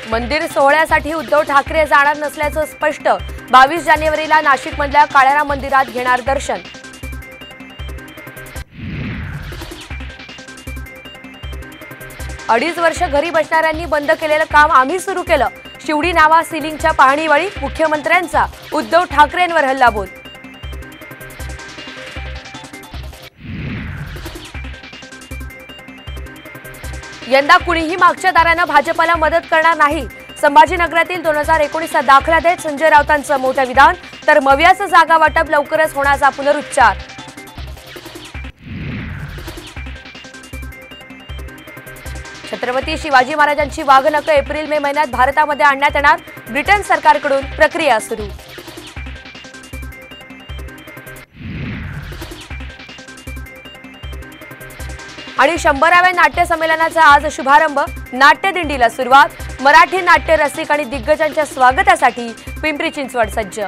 मंदिर सोहळ्यासाठी उद्धव ठाकरे जाणार नसल्याचं स्पष्ट। 22 जानेवारीला नाशिकमधल्या काळाराम मंदिरात घेणार दर्शन। अडीच वर्ष घरी बसणाऱ्यांनी बंद केलेलं काम आम्ही सुरू केलं। शिवडी नावा सिलिंगच्या पाहणीवेळी मुख्यमंत्र्यांचा उद्धव ठाकरेंवर हल्लाबोल। यंदा कुणीही मागच्या दारानं भाजपला मदत करणार नाही। संभाजीनगरातील 2019चा दाखला देत संजय राऊतांचं मोठं विधान। तर मवियाचं जागा वाटप लवकरच होण्याचा पुनरुच्चार। छत्रपती शिवाजी महाराजांची वाघनखं एप्रिल-मे महिन्यात भारतामध्ये आणण्यात येणार। ब्रिटन सरकारकडून प्रक्रिया सुरू। आणि 100व्या नाट्य संमेलनाचा आज शुभारंभ। नाट्यदिंडीला सुरुवात। मराठी नाट्य रसिक आणि दिग्गजांच्या स्वागतासाठी पिंपरी चिंचवड सज्ज।